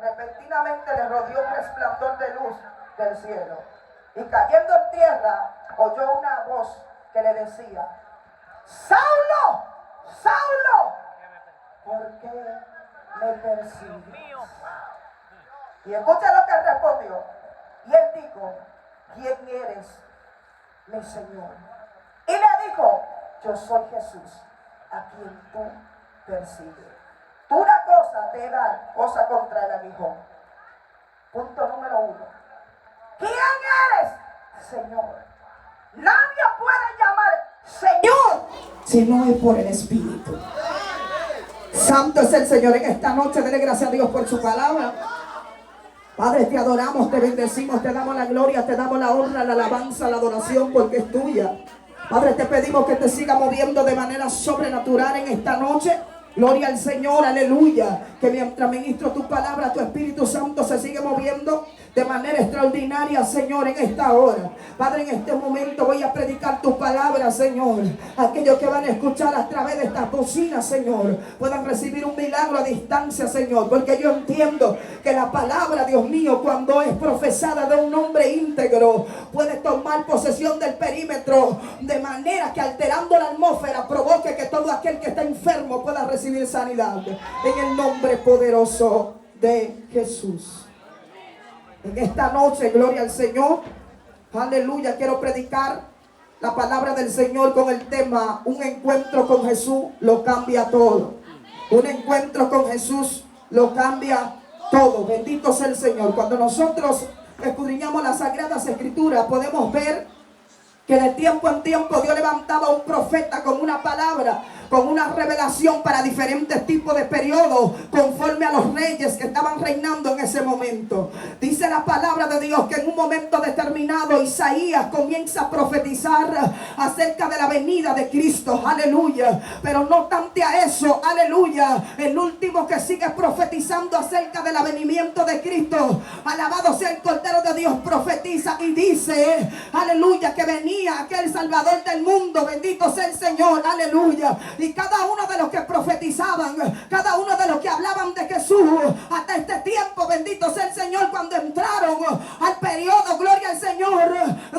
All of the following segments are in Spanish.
repentinamente le rodeó un resplandor de luz del cielo. Y cayendo en tierra, oyó una voz que le decía: Saulo, Saulo, ¿por qué me persigues? Y escucha lo que respondió. Y él dijo: ¿quién eres, mi Señor? Y le dijo: yo soy Jesús, a quien tú persigues. Tú una cosa te da, cosa contra el aguijón. Punto número 1. ¿Quién eres, Señor? Nadie puede llamar Señor si no es por el Espíritu. Santo es el Señor en esta noche. Dele gracias a Dios por su palabra. Padre, te adoramos, te bendecimos, te damos la gloria, te damos la honra, la alabanza, la adoración, porque es tuya. Padre, te pedimos que te siga moviendo de manera sobrenatural en esta noche. Gloria al Señor, aleluya. Que mientras ministro tu palabra, tu Espíritu Santo se sigue moviendo de manera extraordinaria, Señor, en esta hora. Padre, en este momento voy a predicar tu palabra, Señor. Aquellos que van a escuchar a través de estas bocinas, Señor, puedan recibir un milagro a distancia, Señor. Porque yo entiendo que la palabra, Dios mío, cuando es profesada de un hombre íntegro, puede tomar posesión del perímetro, de manera que alterando la atmósfera provoque que todo aquel que está enfermo pueda recibir sanidad. En el nombre poderoso de Jesús. En esta noche, gloria al Señor, aleluya, quiero predicar la palabra del Señor con el tema: un encuentro con Jesús lo cambia todo. Un encuentro con Jesús lo cambia todo. Bendito sea el Señor. Cuando nosotros escudriñamos las Sagradas Escrituras, podemos ver que de tiempo en tiempo Dios levantaba un profeta con una palabra, con una revelación para diferentes tipos de periodos, conforme a los reyes que estaban reinando en ese momento. Dice la palabra de Dios que en un momento determinado Isaías comienza a profetizar acerca de la venida de Cristo, aleluya. Pero no obstante a eso, aleluya, el último que sigue profetizando acerca del avenimiento de Cristo, alabado sea el Cordero de Dios, profetiza y dice, aleluya, que venía aquel Salvador del mundo. Bendito sea el Señor, aleluya. Y cada uno de los que profetizaban, cada uno de los que hablaban de Jesús hasta este tiempo, bendito sea el Señor, cuando entraron al periodo, gloria al Señor,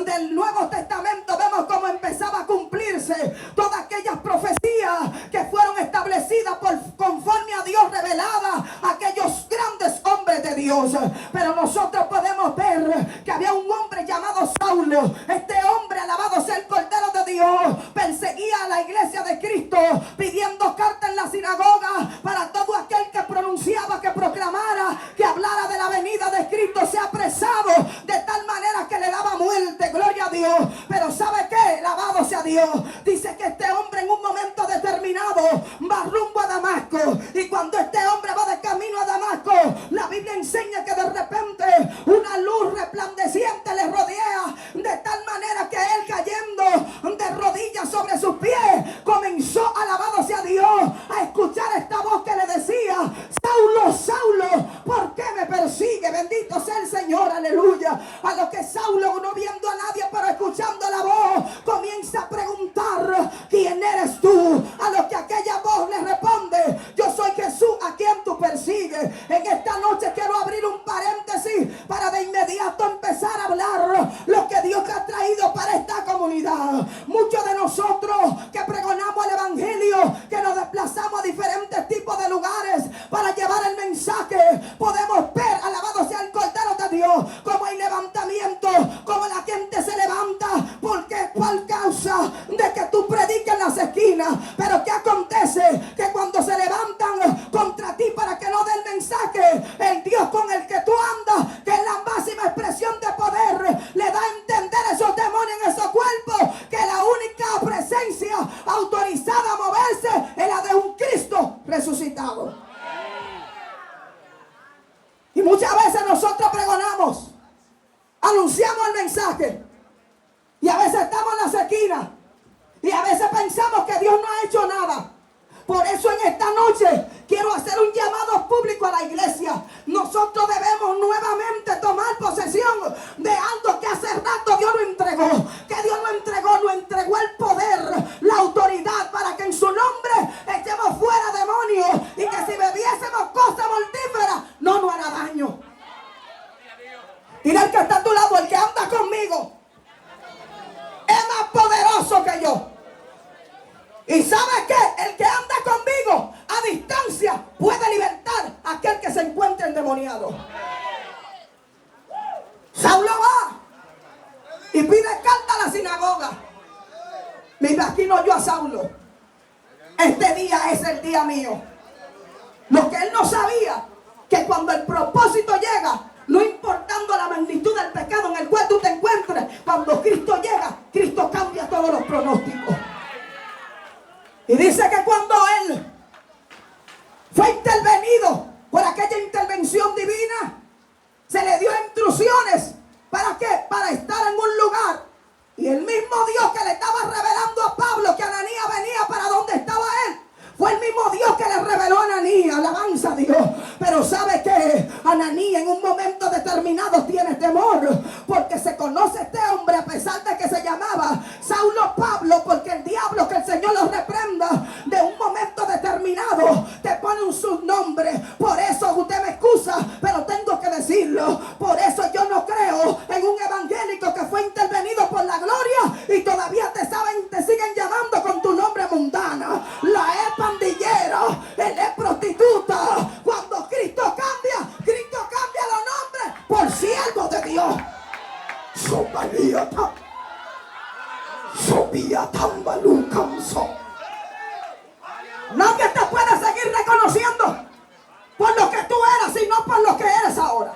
del Nuevo Testamento, vemos cómo empezaba a cumplirse todas aquellas profecías que fueron establecidas conforme a Dios, revelada a aquellos grandes hombres de Dios. Pero nosotros podemos ver que había un hombre llamado Saulo. Este hombre, alabado sea el Cordero de Dios, perseguía a la iglesia de Cristo, pidiendo carta en la sinagoga para todo aquel que pronunciaba, que proclamara, que hablara de la venida de Cristo, sea apresado, de tal manera que le daba muerte. Gloria a Dios. Pero ¿sabe qué? Alabado sea Dios. Dice que este hombre en un momento determinado va rumbo a Damasco, y cuando este hombre va de camino a Damasco, la Biblia enseña que de repente una luz resplandeciente le rodea, de tal manera que él, cayendo de rodillas sobre sus pies, comenzó, alabado sea Dios, a escuchar esta voz que le decía: Saulo, Saulo, ¿por qué me persigue? Bendito sea el Señor, aleluya. A lo que Saulo, no viendo a nadie pero escuchando la voz, comienza a preguntar: ¿quién eres tú? A lo que aquella voz le responde: yo soy Jesús, a quien tú persigues. En esta noche quiero abrir un paréntesis para de inmediato empezar a hablar lo que Dios ha traído para esta comunidad. Muchos de nosotros que pregonamos el evangelio, que nos desplazamos a diferentes tipos de lugares para llevar el mensaje, podemos ver, alabado sea el Cordero de Dios, como hay levantamiento, como la gente se levanta, porque ¿cuál causa de que tú prediques en las esquinas? Pero ¿qué acontece? Que cuando se levantan contra ti para que no dé el mensaje, el Dios con el que tú andas, que es la máxima expresión de poder, le da a entender a esos demonios en esos cuerpos que la única presencia autorizada a moverse es la de un Cristo resucitado. Y muchas veces nosotros pregonamos, anunciamos el mensaje, y a veces estamos en las esquinas, y a veces pensamos que Dios no ha hecho nada. Por eso en esta noche quiero hacer un llamado público a la iglesia. Nosotros debemos nuevamente tomar posesión de algo que hace rato Dios nos entregó. Que Dios nos entregó el poder, la autoridad, para que en su nombre echemos fuera demonios, y que si bebiésemos cosas mortíferas no nos hará daño. conmigo es más poderoso que yo. ¿Y sabe qué? El que anda conmigo a distancia puede libertar a aquel que se encuentre endemoniado. Saulo va y pide carta a la sinagoga. Me imagino yo a Saulo. Este día es el día mío. Lo que él no sabía, que cuando el propósito llega, no importando la magnitud del pecado en el cual tú te encuentres, cuando Cristo llega, Cristo cambia todos los pronósticos. Y dice que cuando él fue intervenido por aquella intervención divina, se le dio instrucciones. ¿Para qué? Para estar en un lugar. Y el mismo Dios que le estaba revelando a Pablo que Ananías venía para donde estaba él, fue el mismo Dios que le reveló a Ananías. Alabanza a Dios. Pero ¿sabe qué? Ananías en un momento determinado tiene temor, porque se conoce este hombre, a pesar de que se llamaba Saulo Pablo, porque el diablo, que el Señor lo reprenda, de un momento determinado te pone un subnombre. Por eso usted me excusa, pero tengo que decirlo. Por eso yo no creo en un evangélico que fue intervenido por la gloria y todavía te siguen llamando con tu nombre mundana. La es pandillera, él es prostituta. Cuando Cristo cambia los nombres por siervos de Dios. Nadie te puede seguir reconociendo por lo que tú eras, sino por lo que eres ahora.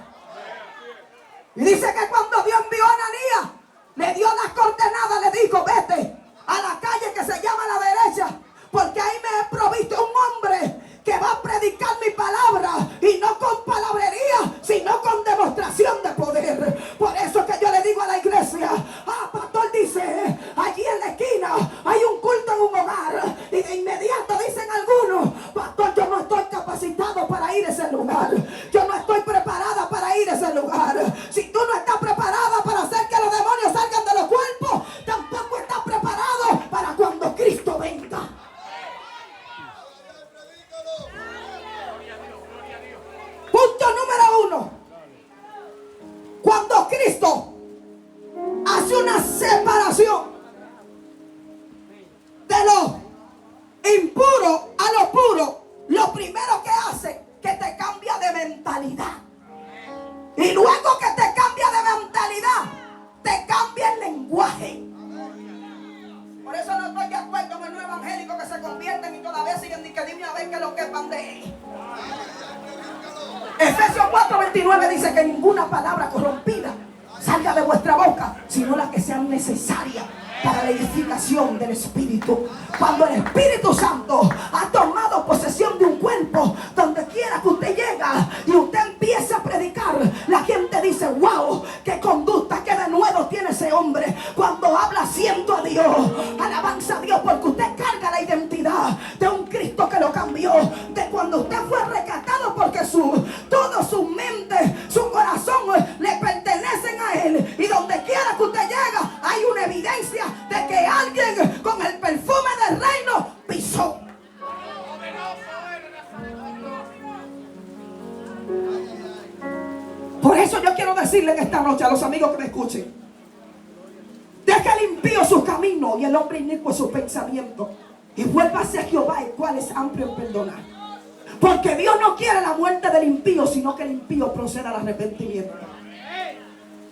Y dice que cuando Dios envió a Ananías, le dio las coordenadas, le dijo: vete a la calle que se llama La Derecha, porque ahí me he provisto un hombre que va a predicar mi palabra, y no con palabrería, sino con demostración de poder. Por eso que yo le digo a la iglesia: pastor, dice, allí en la esquina hay un culto en un hogar, y de inmediato dicen algunos: pastor, yo no estoy capacitado para ir a ese lugar, yo no estoy preparada para ir a ese lugar. Si tú no estás preparada para hacer que los demonios salgan de los cuerpos, tampoco estás preparado para cuando Cristo venga. Punto número 1. Cuando Cristo hace una separación de lo impuro a lo puro, lo primero que hace, que te cambia de mentalidad. Y luego que te cambia de mentalidad, te cambia el lenguaje. Por eso no estoy de acuerdo con los evangélicos que se convierten y todavía siguen diciendo: dime a ver qué es lo que es pandemia. Efesios 4:29 dice que ninguna palabra corrompida salga de vuestra boca, sino la que sea necesaria para la edificación del Espíritu. Cuando el Espíritu Santo ha tomado posesión de un cuerpo, donde quiera que usted llega y usted empieza a predicar, la gente dice: wow, qué conducta, qué denuedo tiene ese hombre. Cuando habla, siento a Dios, alabanza a Dios, porque usted carga la identidad de un Cristo que lo cambió, de cuando usted fue rescatado, porque todo su mente, su corazón le pertenecen a Él, y donde quiera que usted llega hay una evidencia de que alguien con el perfume del reino pisó. Por eso yo quiero decirle en esta noche a los amigos que me escuchen: deje el impío su camino y el hombre inicuo su pensamiento, y vuélvase a Jehová, el cual es amplio en perdonar. Porque Dios no quiere la muerte del impío, sino que el impío proceda al arrepentimiento.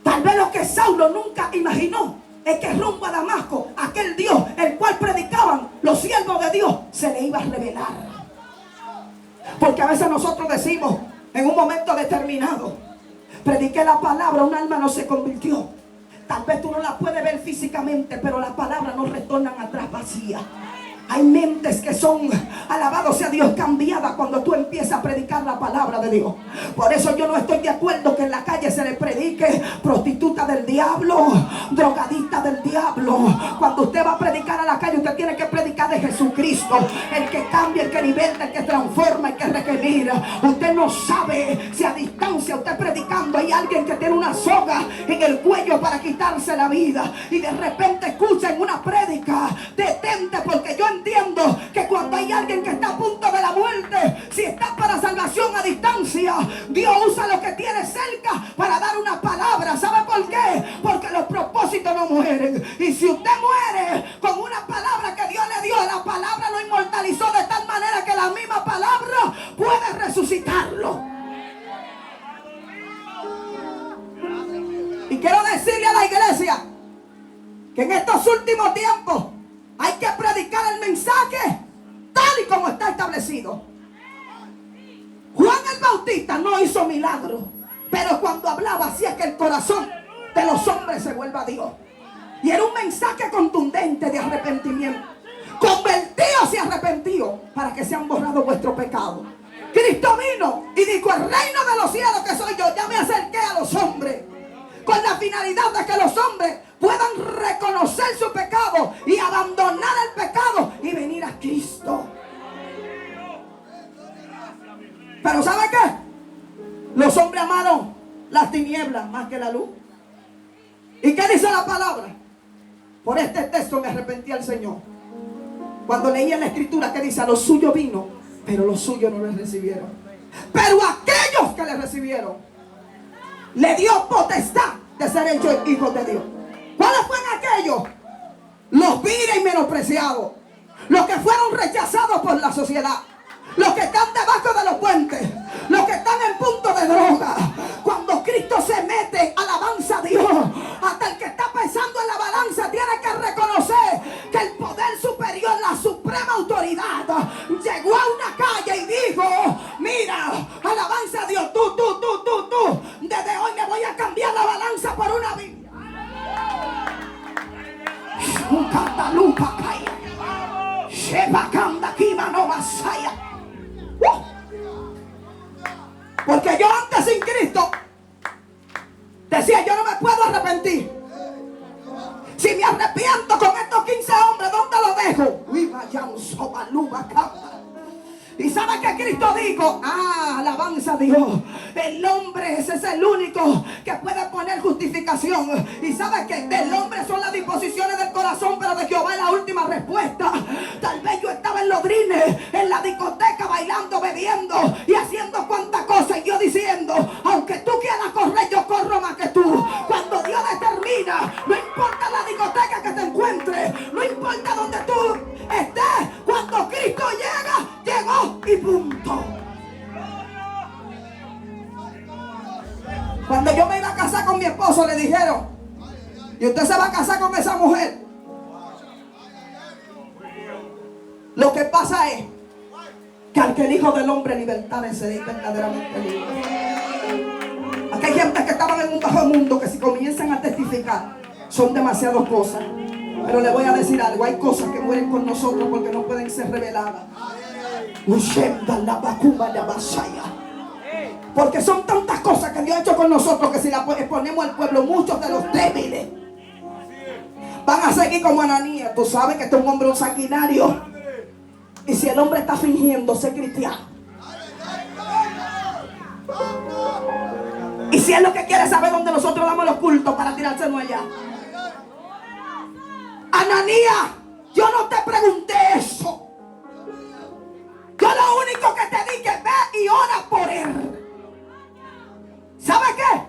Tal vez lo que Saulo nunca imaginó es que rumbo a Damasco, aquel Dios el cual predicaban los siervos de Dios, se le iba a revelar. Porque a veces nosotros decimos en un momento determinado: prediqué la palabra, un alma no se convirtió. Tal vez tú no la puedes ver físicamente, pero las palabras no retornan atrás vacías. Hay mentes que son, alabado sea Dios, cambiadas cuando tú empiezas a predicar la palabra de Dios. Por eso yo no estoy de acuerdo que en la calle se le predique prostituta del diablo, drogadita del diablo. Cuando usted va a predicar a la calle, usted tiene que predicar de Jesucristo, el que cambia, el que liberta, el que transforma, el que regenera. Usted no sabe si a distancia usted predicando hay alguien que tiene una soga en el cuello para quitarse la vida, y de repente escucha en una prédica: detente, porque yo entiendo que cuando hay alguien que está a punto de la muerte, si está para salvación a distancia, Dios usa lo que tiene cerca para dar una palabra. ¿Sabe por qué? Porque los propósitos propósitos no mueren. Y si usted muere con una palabra que Dios le dio, la palabra lo inmortalizó de tal manera que la misma palabra puede resucitarlo. Y quiero decirle a la iglesia que en estos últimos tiempos hay que predicar el mensaje tal y como está establecido. Juan el Bautista no hizo milagros, pero cuando hablaba hacía que el corazón de los hombres se vuelva a Dios. Y era un mensaje contundente de arrepentimiento. Convertíos y arrepentidos para que sean borrados vuestros pecados. Cristo vino y dijo: el reino de los cielos que soy yo, ya me acerqué a los hombres, con la finalidad de que los hombres puedan reconocer su pecado y abandonar el pecado y venir a Cristo. Pero ¿sabe qué? Los hombres amaron las tinieblas más que la luz. ¿Y qué dice la palabra? Por este texto me arrepentí al Señor cuando leí en la escritura que dice: a los suyos vino, pero los suyos no les recibieron. Pero aquellos que le recibieron, le dio potestad de ser hechos hijos de Dios. ¿Cuáles fueron aquellos? Los viles y menospreciados, los que fueron rechazados por la sociedad, los que están debajo de los puentes, los que están en punto de droga. Cuando Cristo se mete, alabanza a Dios, hasta el que está pensando en la balanza tiene que reconocer que el poder superior, la suprema autoridad, llegó a una calle y dijo: mira, alabanza a Dios, tú, desde hoy me voy a cambiar la balanza por una Biblia. Porque yo antes sin Cristo decía: yo no me puedo arrepentir. Si me arrepiento con estos 15 hombres, ¿dónde lo dejo? ¿Y sabe que Cristo dijo? Alabanza a Dios. El hombre, ese es el único que puede poner justificación. Y sabe que del hombre son las disposiciones del corazón, pero de Jehová es la última respuesta. Tal vez yo estaba en los drines, en la discoteca, bailando, bebiendo y haciendo cuantas cosas. Y yo diciendo: aunque tú quieras correr, yo corro más que tú. Cuando Dios determina, no importa la discoteca que te encuentres, no importa donde tú estés, cuando Cristo llega, llegó y punto. Cuando yo me iba a casar con mi esposo, le dijeron: ¿y usted se va a casar con esa mujer? Lo que pasa es que al que el Hijo del Hombre libertare, será verdaderamente libre. Aquí hay gente que estaban en un bajo mundo que si comienzan a testificar son demasiadas cosas. Pero le voy a decir algo: hay cosas que mueren con nosotros porque no pueden ser reveladas. Porque son tantas cosas que Dios ha hecho con nosotros que si las exponemos al pueblo, muchos de los débiles van a seguir como Ananías. Tú sabes que este es un hombre, un sanguinario. Y si el hombre está fingiendo ser cristiano, y si es lo que quiere saber dónde nosotros damos los cultos para tirársenos allá. Ananías, yo no te pregunté eso. Yo lo único que te dije: ve y ora por él. ¿Sabe qué?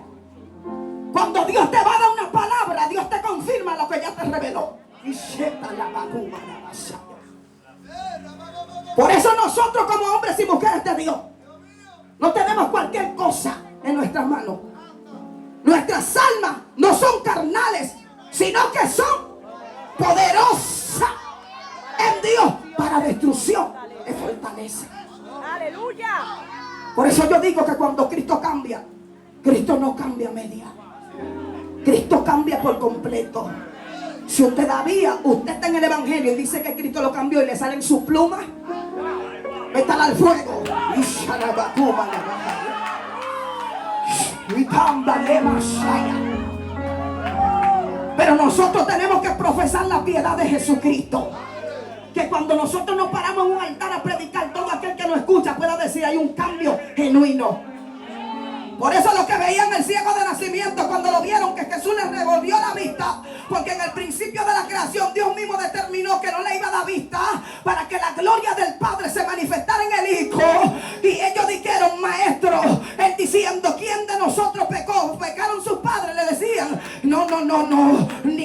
Cuando Dios te va a dar una palabra, Dios te confirma lo que ya te reveló. Por eso nosotros como hombres y mujeres de Dios no tenemos cualquier cosa en nuestras manos. Nuestras almas no son carnales, sino que son poderosas en Dios para destrucción de fortaleza. Aleluya. Por eso yo digo que cuando Cristo cambia, Cristo no cambia media. Cristo cambia por completo. Si usted está en el evangelio y dice que Cristo lo cambió y le salen sus plumas, métala al fuego. Pero nosotros tenemos que profesar la piedad de Jesucristo. Que cuando nosotros nos paramos en un altar a predicar, todo aquel que nos escucha pueda decir: hay un cambio genuino. Por eso los que veían el ciego de nacimiento, cuando lo vieron que Jesús les revolvió la vista, porque en el principio de la creación Dios mismo determinó que no le iba a dar vista para que la gloria del Padre se manifestara en el Hijo. Y ellos dijeron: maestro, él diciendo: ¿quién de nosotros pecó? ¿Pecaron sus padres? Le decían: no, ni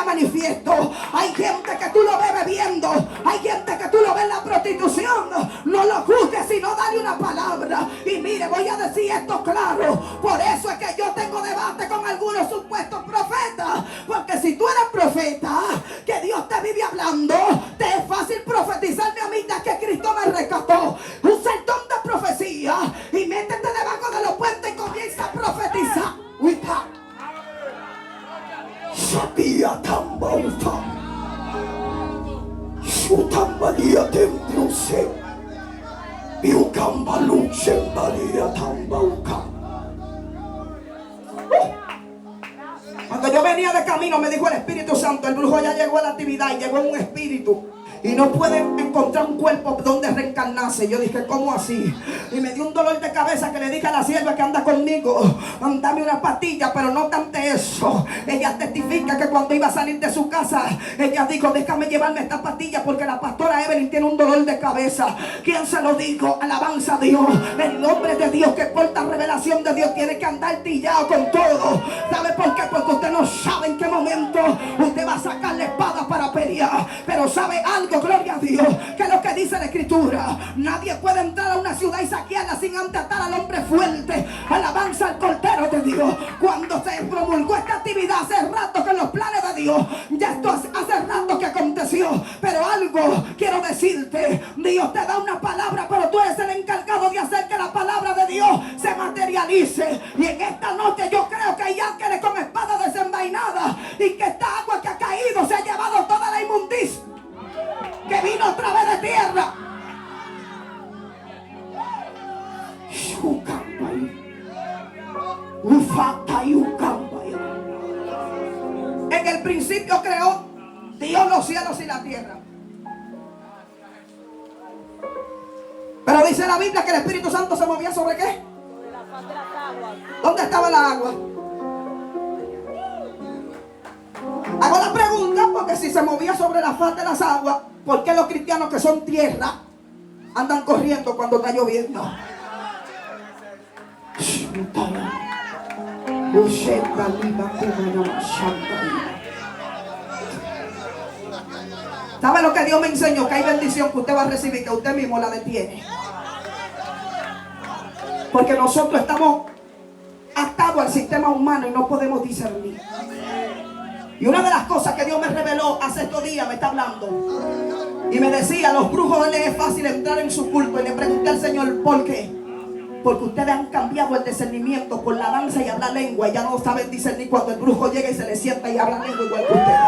a manifiesto. Hay gente que tú lo ves bebiendo, hay gente que tú lo ves en la prostitución. No lo juzgues, sino dale una palabra. Y mire, voy a decir esto claro. Por eso es que yo tengo debate con algunos supuestos profetas. Porque si tú eres profeta, que Dios te vive hablando, te es fácil profetizarme a mí ya que Cristo me rescató. Usa el don de profecía y métete debajo de los puentes y comienza a profetizar. Sabía tan bauta. Sutambalia tembruse. Biukamba luchembalia tambauka. Cuando yo venía de camino me dijo el Espíritu Santo, el brujo ya llegó a la actividad y llegó en un espíritu. Y no puede encontrar un cuerpo donde reencarnarse. Yo dije, ¿cómo así? Y me dio un dolor de cabeza que le dije a la sierva que anda conmigo, dame una pastilla, pero no obstante eso. Ella testifica que cuando iba a salir de su casa, ella dijo, déjame llevarme esta pastilla porque la pastora Evelyn tiene un dolor de cabeza. ¿Quién se lo dijo? Alabanza a Dios. El nombre de Dios que porta revelación de Dios tiene que andar tillado con todo. ¿Sabe por qué? Porque usted no sabe en qué momento usted va a sacar la espada para pelear. Pero sabe algo, gloria a Dios, que es lo que dice la Escritura. Nadie puede entrar a una ciudad y saquearla sin antes atar al hombre fuerte. Alabanza al Cordero de Dios. Cuando se promulgó esta actividad hace rato que los planes de Dios, ya esto hace rato que aconteció. Pero algo quiero decirte, Dios te da una palabra, pero tú eres el encargado de hacer que la palabra de Dios se materialice. Y en esta noche yo creo que hay ángeles con espada desenvainada y que esta agua que ha caído se ha llevado toda la inmundicia que vino a través de tierra. En el principio creó Dios los cielos y la tierra. Pero dice la Biblia que el Espíritu Santo se movía sobre ¿qué? Sobre la faz de las aguas. ¿Dónde estaba la agua? Hago la pregunta porque si se movía sobre la faz de las aguas, ¿por qué los cristianos que son tierra andan corriendo cuando está lloviendo? ¿Sabe lo que Dios me enseñó? Que hay bendición que usted va a recibir, que usted mismo la detiene. Porque nosotros estamos atados al sistema humano y no podemos discernir. Y una de las cosas que Dios me reveló hace estos días, me está hablando, y me decía, los brujos les es fácil entrar en su culto. Y le pregunté al Señor, ¿por qué? Porque ustedes han cambiado el discernimiento por la danza y hablar lengua. Y ya no saben discernir cuando el brujo llega y se le sienta y habla lengua igual que ustedes.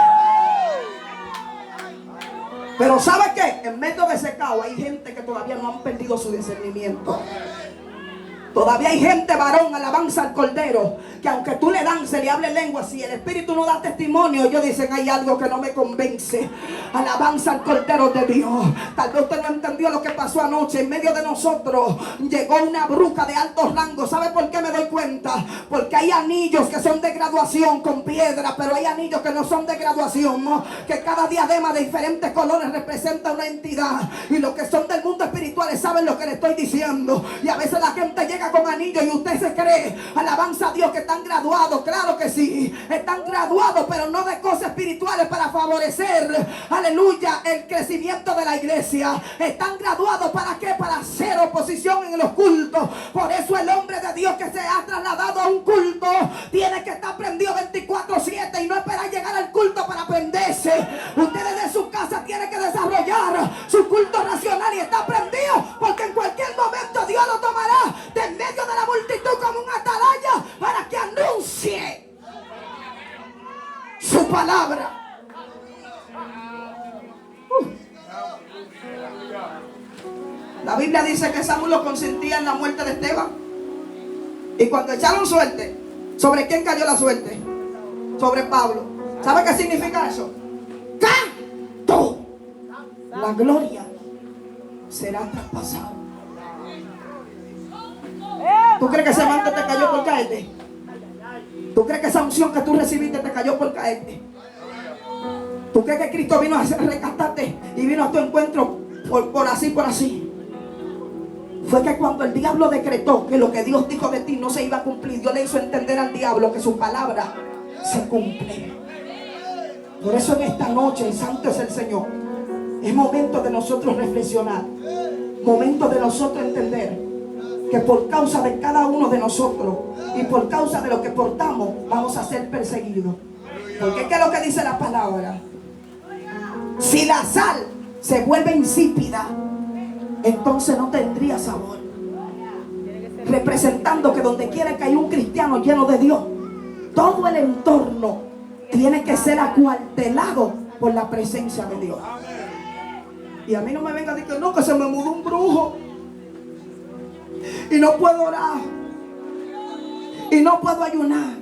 Pero ¿sabe qué? En medio de ese caos hay gente que todavía no han perdido su discernimiento. Todavía hay gente, varón, alabanza al Cordero, que aunque tú le dances, le hables lengua, si el Espíritu no da testimonio, ellos dicen, hay algo que no me convence. Alabanza al Cordero de Dios. Tal vez usted no entendió lo que pasó anoche. En medio de nosotros llegó una bruja de altos rangos. ¿Sabe por qué me doy cuenta? Porque hay anillos que son de graduación con piedra, pero hay anillos que no son de graduación, ¿no? Que cada diadema de diferentes colores representa una entidad. Y los que son del mundo espiritual saben lo que le estoy diciendo. Y a veces la gente llega con anillos y usted se cree, alabanza a Dios, que están graduados. Claro que sí, están graduados, pero no de cosas espirituales para favorecer, aleluya, el crecimiento de la iglesia. Están graduados ¿para qué? Para hacer oposición en los cultos. Por eso el hombre de Dios que se ha trasladado a un culto tiene que estar prendido 24/7 y no esperar llegar al culto para prenderse. Usted desde su casa tiene que desarrollar su culto racional y está prendido, porque en cualquier momento Dios lo tomará de en medio de la multitud como un atalaya para que anuncie su palabra. La Biblia dice que Saulo consentía en la muerte de Esteban. Y cuando echaron suerte, ¿sobre quién cayó la suerte? Sobre Pablo. ¿Sabe qué significa eso? Canto. La gloria será traspasada. ¿Tú crees que ese manto te cayó por caerte? ¿Tú crees que esa unción que tú recibiste te cayó por caerte? ¿Tú crees que Cristo vino a rescatarte y vino a tu encuentro por así? Fue que cuando el diablo decretó que lo que Dios dijo de ti no se iba a cumplir, Dios le hizo entender al diablo que su palabra se cumple. Por eso en esta noche, santo es el Señor, es momento de nosotros reflexionar, momento de nosotros entender que por causa de cada uno de nosotros y por causa de lo que portamos, vamos a ser perseguidos. Porque ¿qué es lo que dice la palabra? Si la sal se vuelve insípida, entonces no tendría sabor. Representando que donde quiera que hay un cristiano lleno de Dios, todo el entorno tiene que ser acuartelado por la presencia de Dios. Y a mí no me venga a decir que no, que se me mudó un brujo y no puedo orar y no puedo ayunar.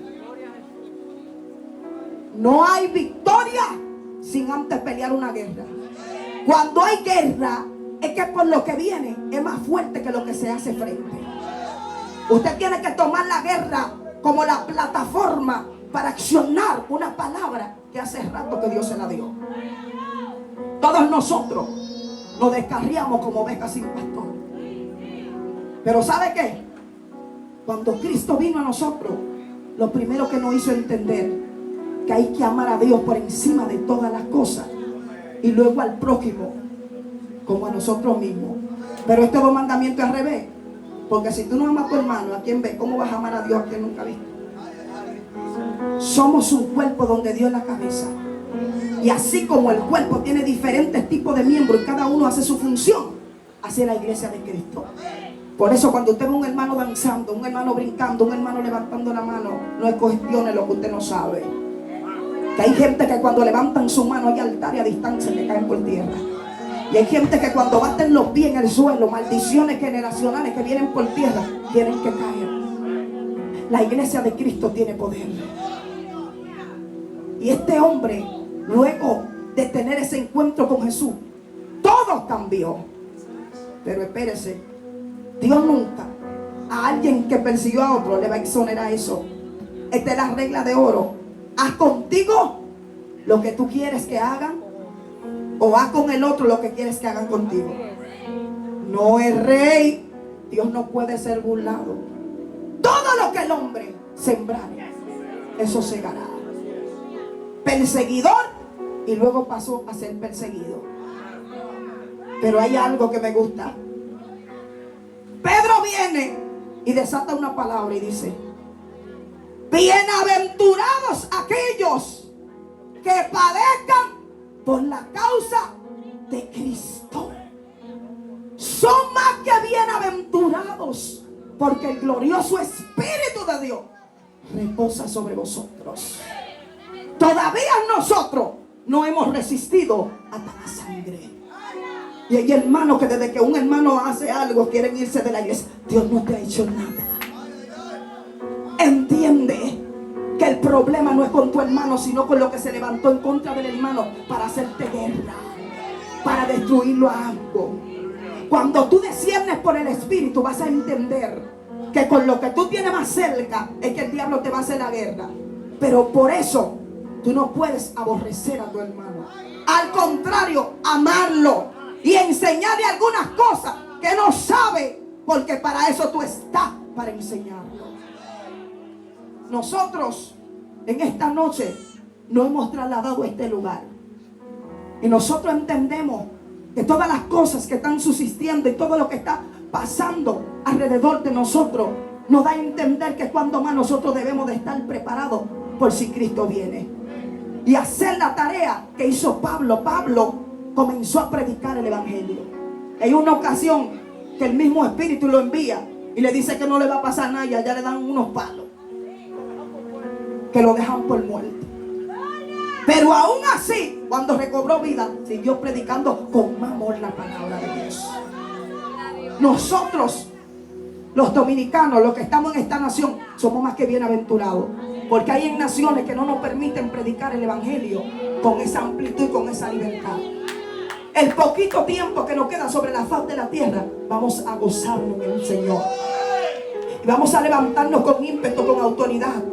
No hay victoria sin antes pelear una guerra. Cuando hay guerra, es que por lo que viene es más fuerte que lo que se hace frente. Usted tiene que tomar la guerra como la plataforma para accionar una palabra que hace rato que Dios se la dio. Todos nosotros nos descarriamos como ovejas sin pastor. Pero ¿sabe qué? Cuando Cristo vino a nosotros, lo primero que nos hizo entender que hay que amar a Dios por encima de todas las cosas y luego al prójimo como a nosotros mismos. Pero estos dos mandamientos al revés, porque si tú no amas a tu hermano, ¿a quién ves? ¿Cómo vas a amar a Dios a quien nunca viste? Somos un cuerpo donde Dios es la cabeza, y así como el cuerpo tiene diferentes tipos de miembros y cada uno hace su función, así es la iglesia de Cristo. Por eso cuando usted ve un hermano danzando, un hermano brincando, un hermano levantando la mano, no cuestione lo que usted no sabe. Que hay gente que cuando levantan su mano hay altares a distancia que caen por tierra. Y hay gente que cuando baten los pies en el suelo, maldiciones generacionales que vienen por tierra, tienen que caer. La iglesia de Cristo tiene poder. Y este hombre, luego de tener ese encuentro con Jesús, todo cambió. Pero espérese, Dios nunca a alguien que persiguió a otro le va a exonerar eso. Esta es la regla de oro. Haz contigo lo que tú quieres que hagan, o haz con el otro lo que quieres que hagan contigo. No es rey. Dios no puede ser burlado. Todo lo que el hombre sembrare, eso segará. Perseguidor, y luego pasó a ser perseguido. Pero hay algo que me gusta. Pedro viene y desata una palabra y dice: bienaventurados aquellos que padezcan por la causa de Cristo. Son más que bienaventurados, porque el glorioso Espíritu de Dios reposa sobre vosotros. Todavía nosotros no hemos resistido a la sangre. Y hay hermanos que desde que un hermano hace algo quieren irse de la iglesia. Dios no te ha hecho nada. Entiende que el problema no es con tu hermano, sino con lo que se levantó en contra del hermano para hacerte guerra, para destruirlo a ambos. Cuando tú desciendes por el Espíritu, vas a entender que con lo que tú tienes más cerca es que el diablo te va a hacer la guerra. Pero por eso tú no puedes aborrecer a tu hermano. Al contrario, amarlo y enseñarle algunas cosas que no sabe, porque para eso tú estás, para enseñarlo. Nosotros en esta noche nos hemos trasladado a este lugar, y nosotros entendemos que todas las cosas que están subsistiendo y todo lo que está pasando alrededor de nosotros nos da a entender que cuando más nosotros debemos de estar preparados por si Cristo viene y hacer la tarea que hizo Pablo. Pablo comenzó a predicar el evangelio. Hay una ocasión que el mismo Espíritu lo envía y le dice que no le va a pasar nada, y allá le dan unos palos que lo dejan por muerto. Pero aún así, cuando recobró vida, siguió predicando con más amor la palabra de Dios. Nosotros, los dominicanos, los que estamos en esta nación, somos más que bienaventurados, porque hay en naciones que no nos permiten predicar el evangelio con esa amplitud y con esa libertad. El poquito tiempo que nos queda sobre la faz de la tierra, vamos a gozarnos en el Señor. Y vamos a levantarnos con ímpetu, con autoridad.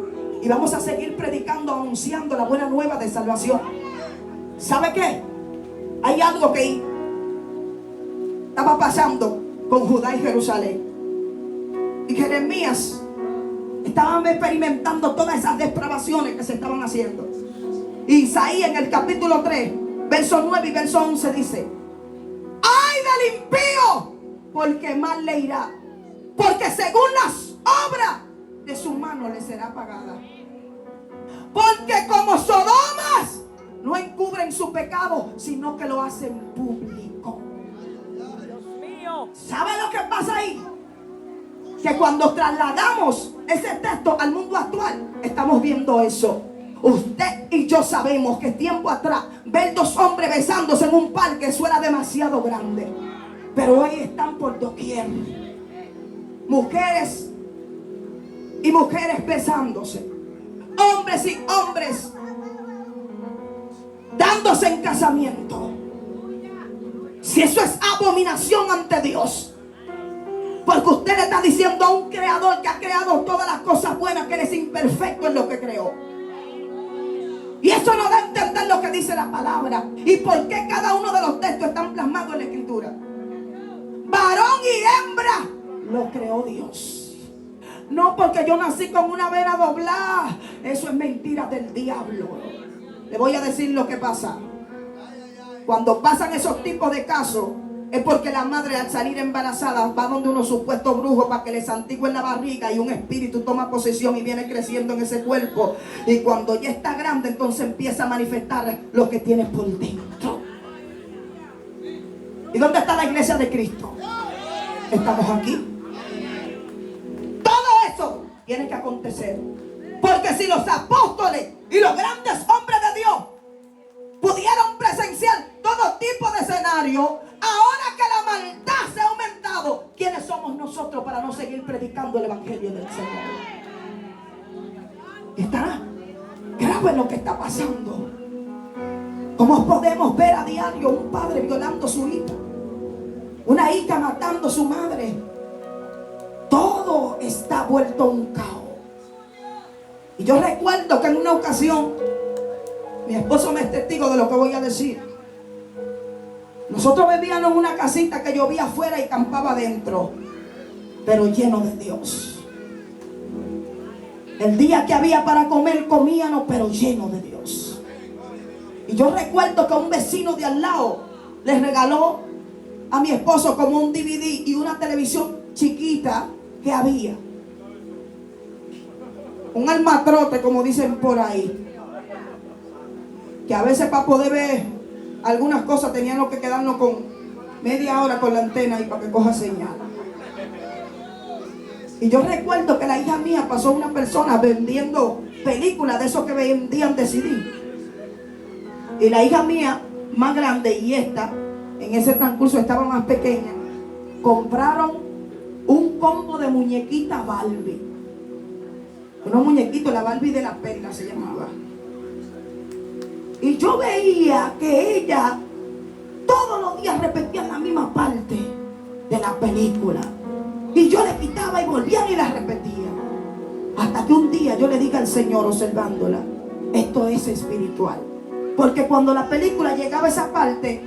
Y vamos a seguir predicando, anunciando la buena nueva de salvación. ¿Sabe qué? Hay algo que estaba pasando con Judá y Jerusalén. Y Jeremías estaban experimentando todas esas depravaciones que se estaban haciendo. Isaías en el capítulo 3, verso 9 y verso 11 dice: ¡ay del impío! Porque mal le irá, porque según las obras de su mano le será pagada. Porque como Sodomas no encubren su pecado, sino que lo hacen público. ¿Sabe lo que pasa ahí? Que cuando trasladamos ese texto al mundo actual, estamos viendo eso. Usted y yo sabemos que tiempo atrás ver dos hombres besándose en un parque eso era demasiado grande, pero hoy están por doquier. Mujeres y mujeres besándose, hombres y hombres dándose en casamiento. Si eso es abominación ante Dios, porque usted le está diciendo a un creador que ha creado todas las cosas buenas, que él es imperfecto en lo que creó. Y eso no da a entender lo que dice la palabra. ¿Y por qué cada uno de los textos están plasmados en la escritura? Varón y hembra lo creó Dios. No porque yo nací con una vena doblada. Eso es mentira del diablo. Le voy a decir lo que pasa. Cuando pasan esos tipos de casos, es porque la madre al salir embarazada va donde unos supuestos brujos para que les santigüen la barriga y un espíritu toma posesión y viene creciendo en ese cuerpo. Y cuando ya está grande, entonces empieza a manifestar lo que tiene por dentro. ¿Y dónde está la iglesia de Cristo? Estamos aquí. Todo eso tiene que acontecer. Porque si los apóstoles y los grandes hombres de Dios pudieron presenciar todo tipo de escenario, ahora que la maldad se ha aumentado, ¿quiénes somos nosotros para no seguir predicando el evangelio del Señor? Está grave lo que está pasando. ¿Cómo podemos ver a diario un padre violando a su hija? Una hija matando a su madre. Todo está vuelto un caos. Y yo recuerdo que en una ocasión, mi esposo me es testigo de lo que voy a decir. Nosotros vivíamos en una casita que llovía afuera y campaba adentro, pero lleno de Dios. El día que había para comer, comíamos, pero lleno de Dios. Y yo recuerdo que un vecino de al lado le regaló a mi esposo como un DVD y una televisión chiquita que había. Un almatrote, como dicen por ahí. Que a veces para poder ver algunas cosas teníamos que quedarnos con media hora con la antena y para que coja señal. Y yo recuerdo que la hija mía pasó una persona vendiendo películas de esos que vendían de CD. Y la hija mía más grande y esta, en ese transcurso estaba más pequeña, compraron un combo de muñequitas Barbie. Unos muñequitos, la Barbie de la perla se llamaba. Y yo veía que ella todos los días repetía la misma parte de la película. Y yo le quitaba y volvía y la repetía. Hasta que un día yo le dije al Señor, observándola, esto es espiritual. Porque cuando la película llegaba a esa parte,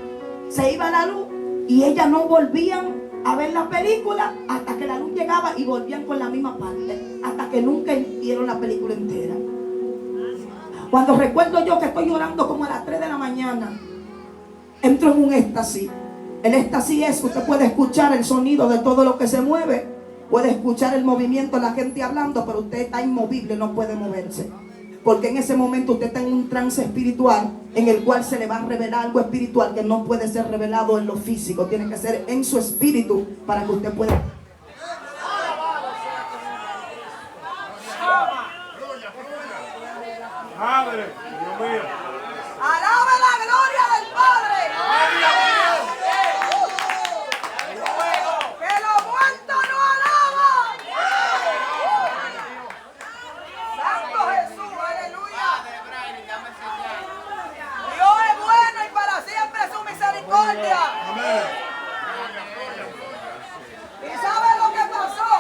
se iba la luz y ellas no volvían a ver la película hasta que la luz llegaba y volvían con la misma parte. Hasta que nunca vieron la película entera. Cuando recuerdo yo que estoy llorando como a las 3 de la mañana, entro en un éxtasis. El éxtasis es que usted puede escuchar el sonido de todo lo que se mueve, puede escuchar el movimiento de la gente hablando, pero usted está inmovible, no puede moverse. Porque en ese momento usted está en un trance espiritual en el cual se le va a revelar algo espiritual que no puede ser revelado en lo físico. Tiene que ser en su espíritu para que usted pueda... Padre, Dios mío. ¡Alabe la gloria del Padre! ¡Que los muertos no alaban! ¡Santo Jesús! ¡Aleluya! Dios es bueno y para siempre su misericordia. Amén. ¿Y sabe lo que pasó?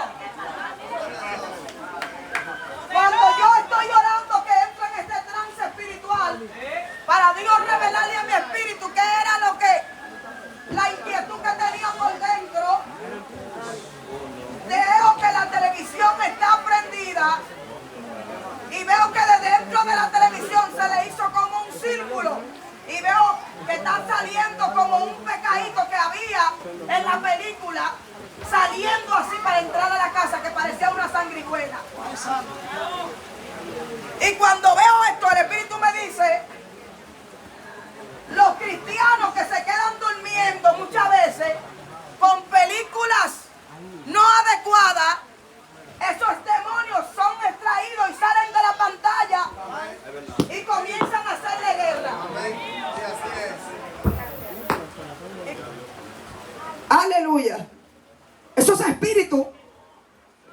Cuando yo estoy llorando que entro en este trance espiritual, para Dios revelarle a mi espíritu qué era lo que, la inquietud que tenía por dentro, veo que la televisión está prendida y veo que de dentro de la televisión se le hizo como un siento como un pecadito que había en la película, saliendo así para entrar a la casa, que parecía una sanguijuela. Y cuando veo esto, el Espíritu me dice, los cristianos que se quedan durmiendo muchas veces con películas no adecuadas, esos demonios son extraídos y salen de la pantalla y comienzan a hacerle guerra. Aleluya. Esos espíritus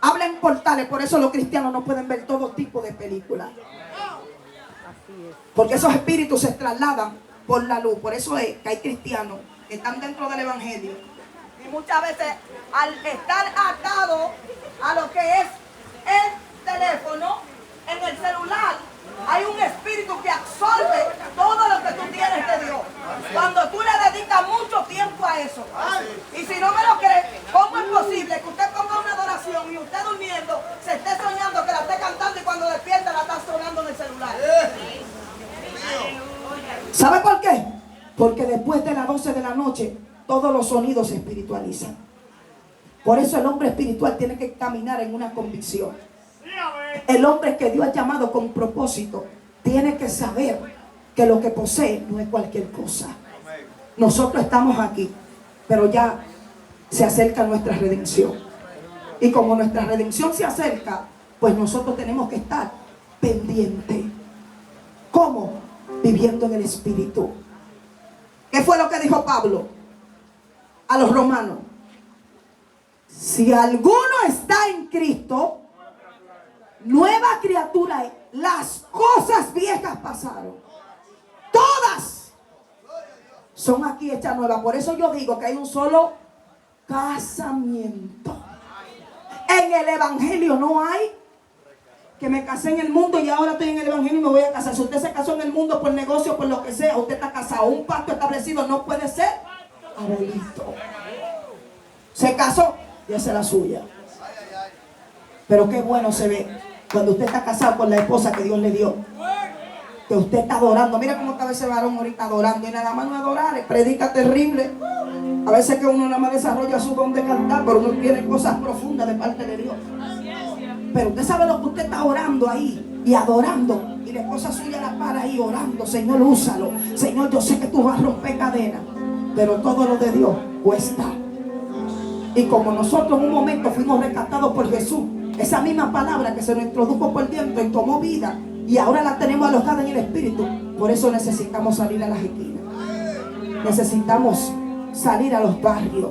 hablan portales, por eso los cristianos no pueden ver todo tipo de películas. Porque esos espíritus se trasladan por la luz. Por eso es que hay cristianos que están dentro del evangelio y muchas veces al estar atados a lo que es el teléfono, en el celular, hay un espíritu que absorbe todo lo que tú tienes de Dios. Cuando tú le dedicas mucho tiempo a eso. Y si no me lo crees, ¿cómo es posible que usted ponga una adoración y usted durmiendo se esté soñando que la esté cantando y cuando despierta la está sonando en el celular? ¿Sabe por qué? Porque después de las 12 de la noche todos los sonidos se espiritualizan. Por eso el hombre espiritual tiene que caminar en una convicción. El hombre que Dios ha llamado con propósito tiene que saber que lo que posee no es cualquier cosa. Nosotros estamos aquí, pero ya se acerca nuestra redención. Y como nuestra redención se acerca, pues nosotros tenemos que estar pendientes. ¿Cómo? Viviendo en el Espíritu. ¿Qué fue lo que dijo Pablo a los romanos? Si alguno está en Cristo, nueva criatura es. Las cosas viejas pasaron. Todas son aquí hechas nuevas. Por eso yo digo que hay un solo casamiento. En el evangelio no hay que me casé en el mundo y ahora estoy en el evangelio y me voy a casar. Si usted se casó en el mundo por negocio, por lo que sea, usted está casado. Un pacto establecido no puede ser abolido. Se casó y esa es la suya. Pero qué bueno se ve cuando usted está casado con la esposa que Dios le dio, que usted está adorando. Mira cómo está ese varón ahorita adorando. Y nada más no adorar, predica terrible. A veces que uno nada más desarrolla su don de cantar, pero uno tiene cosas profundas de parte de Dios. Pero usted sabe lo que usted está orando ahí y adorando, y la esposa suya la para ahí orando. Señor, úsalo. Señor, yo sé que tú vas a romper cadenas, pero todo lo de Dios cuesta. Y como nosotros en un momento fuimos rescatados por Jesús, esa misma palabra que se nos introdujo por dentro y tomó vida, y ahora la tenemos alojada en el Espíritu. Por eso necesitamos salir a las esquinas. Necesitamos salir a los barrios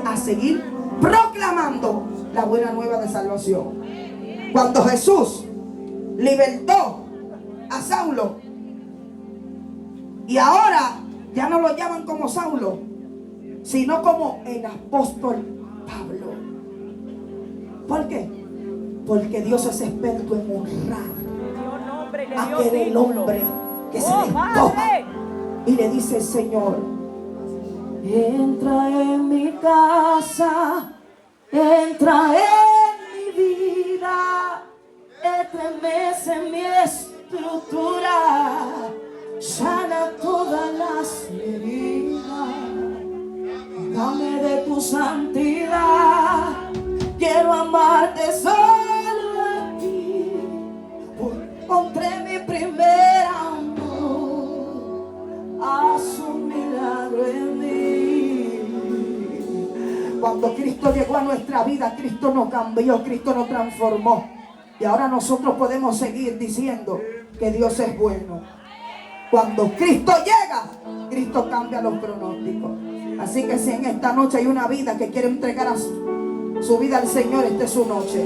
a seguir proclamando la buena nueva de salvación. Cuando Jesús libertó a Saulo, y ahora ya no lo llaman como Saulo, sino como el apóstol Pablo. ¿Por qué? Porque Dios es experto en honrar a aquel hombre que se despoja y le dice: Señor, entra en mi casa, entra en mi vida, estremece mi estructura, sana todas las heridas. Dame de tu santidad, quiero amarte solo a ti. Encontré mi primer amor, haz un milagro en mí. Cuando Cristo llegó a nuestra vida, Cristo nos cambió, Cristo nos transformó. Y ahora nosotros podemos seguir diciendo que Dios es bueno. Cuando Cristo llega, Cristo cambia los pronósticos. Así que si en esta noche hay una vida que quiere entregar a su vida al Señor, esta es su noche.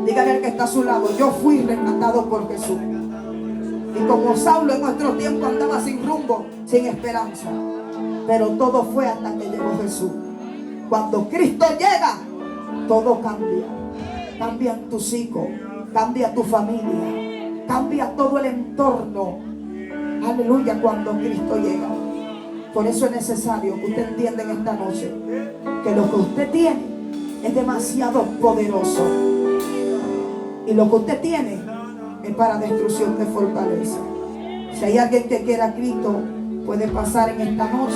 Dígale al que está a su lado: yo fui rescatado por Jesús. Y como Saulo en nuestro tiempo andaba sin rumbo, sin esperanza, pero todo fue hasta que llegó Jesús. Cuando Cristo llega, todo cambia. Cambian tus hijos, cambia tu familia, cambia todo el entorno. Aleluya, cuando Cristo llega. Por eso es necesario que usted entienda en esta noche que lo que usted tiene es demasiado poderoso. Y lo que usted tiene es para destrucción de fortaleza. Si hay alguien que quiera a Cristo, puede pasar en esta noche.